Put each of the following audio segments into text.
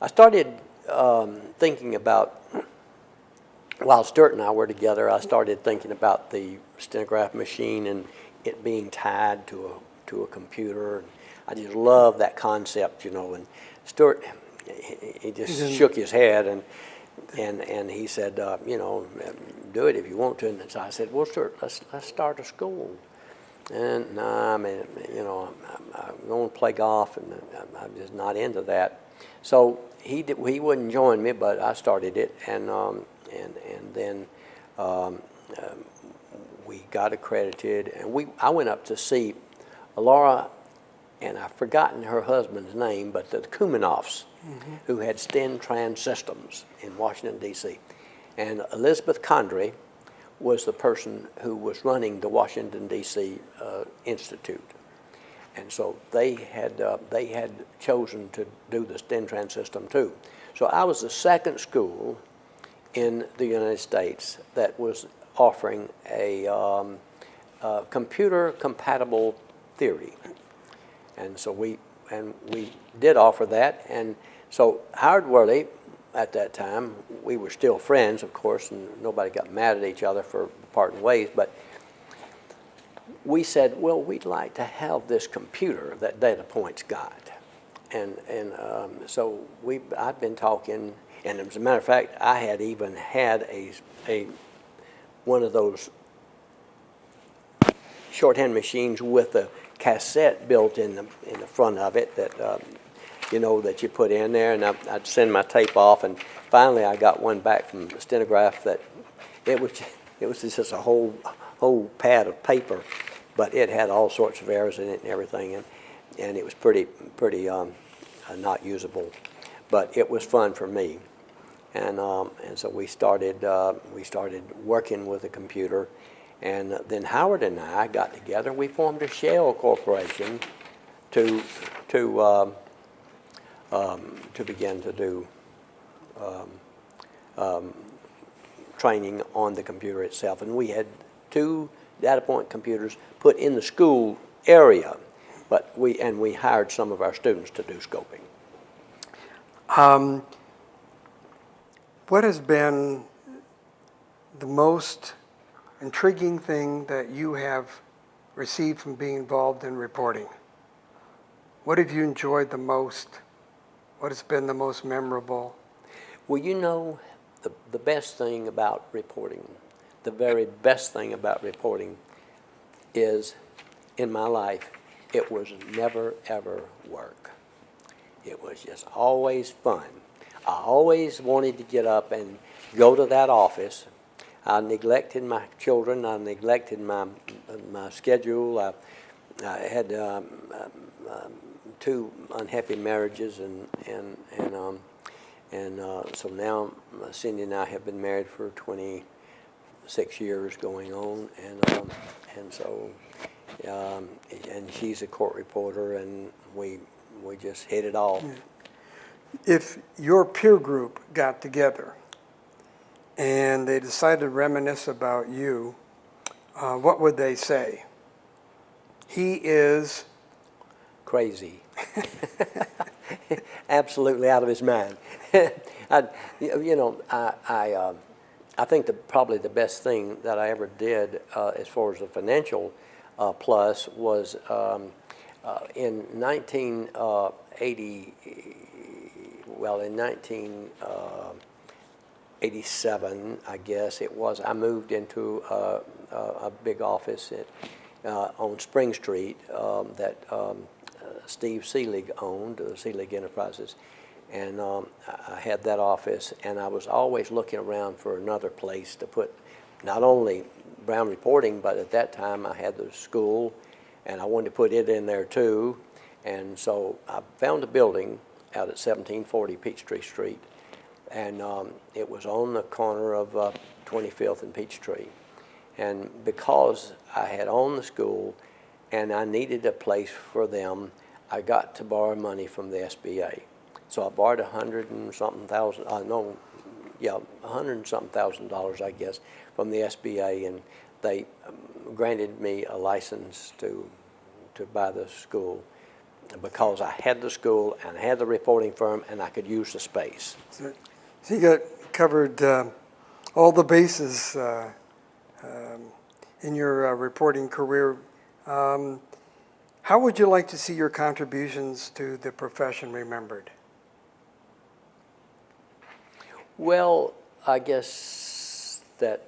I started thinking about, while Stuart and I were together, I started thinking about the stenograph machine and it being tied to a computer. And I just love that concept, you know. And Stuart, he just shook his head and he said, you know, do it if you want to. And so I said, well, Stuart, let's start a school. And I mean, you know, I'm going to play golf, and I'm just not into that. So he wouldn't join me, but I started it, and then we got accredited, and I went up to see Laura, and I've forgotten her husband's name, but the Kumanoffs, who had Sten-Trans Systems in Washington, D.C. And Elizabeth Condrey was the person who was running the Washington, D.C. Institute. And so they had chosen to do the Sten-Trans system too. So I was the second school in the United States that was offering a computer-compatible theory. And so we did offer that. And so Howard Worley, at that time, we were still friends, of course, and nobody got mad at each other for parting ways, but we said, well, we'd like to have this computer that Data Point's got. And so I'd been talking, and as a matter of fact, I had even had one of those shorthand machines with a cassette built in the front of it that you know, that you put in there, and I'd send my tape off, and finally I got one back from the stenograph that it was just a whole pad of paper, but it had all sorts of errors in it and everything, and it was pretty not usable, but it was fun for me, and so we started working with a computer, and then Howard and I got together and we formed a shell corporation to begin to do training on the computer itself. And we had 2 Data Point computers put in the school area, but we hired some of our students to do scoping. What has been the most intriguing thing that you have received from being involved in reporting? What have you enjoyed the most? What has been the most memorable? Well, you know, the best thing about reporting, the very best thing about reporting is, in my life, it was never, ever work. It was just always fun. I always wanted to get up and go to that office. I neglected my children. I neglected my schedule. I had 2 unhappy marriages, and so now Cindy and I have been married for 26 years going on, and so and she's a court reporter, and we just hit it off. If your peer group got together and they decided to reminisce about you, what would they say? He is crazy. Absolutely out of his mind. I think probably the best thing that I ever did as far as a financial plus was in 1987, I guess it was, I moved into a big office on Spring Street that Steve Seelig owned, Seelig Enterprises, and I had that office, and I was always looking around for another place to put not only Brown Reporting, but at that time I had the school, and I wanted to put it in there too, and so I found a building out at 1740 Peachtree Street, and it was on the corner of 25th and Peachtree, and because I had owned the school and I needed a place for them, I got to borrow money from the SBA. So I borrowed $100 and something thousand, $100 and something $1,000, I guess, from the SBA, and they granted me a license to buy the school. because I had the school and I had the reporting firm and I could use the space. So you got covered all the bases in your reporting career. How would you like to see your contributions to the profession remembered? Well, I guess that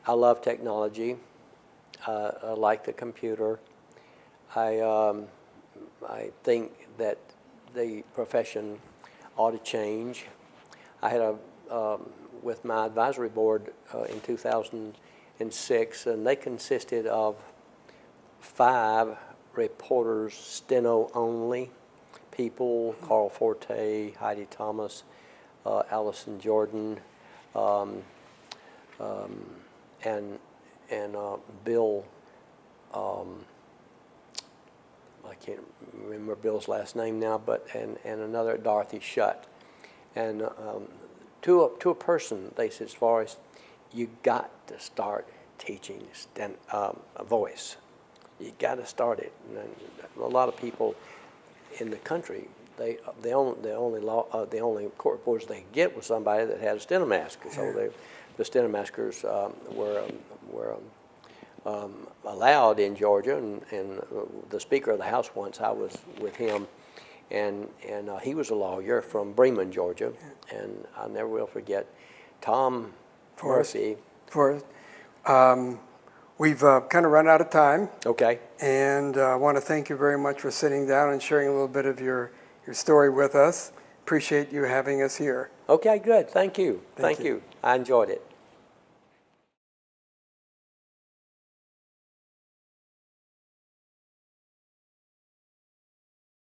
I love technology. I like the computer. I think that the profession ought to change. I had with my advisory board in 2006, and they consisted of 5 reporters, steno only people: Carl Forte, Heidi Thomas, Allison Jordan, and Bill. I can't remember Bill's last name now, but and another Dorothy Shutt, and to a person, they said, as far as you got to start teaching a voice, you got to start it. And a lot of people in the country, the only court reporters they could get was somebody that had a steno mask. So the steno maskers were allowed in Georgia, and the Speaker of the House once, I was with him, and he was a lawyer from Bremen, Georgia, and I never will forget Tom Murphy. Forrest, we've kind of run out of time. Okay. And I want to thank you very much for sitting down and sharing a little bit of your story with us. Appreciate you having us here. Okay, good. Thank you. Thank you. I enjoyed it.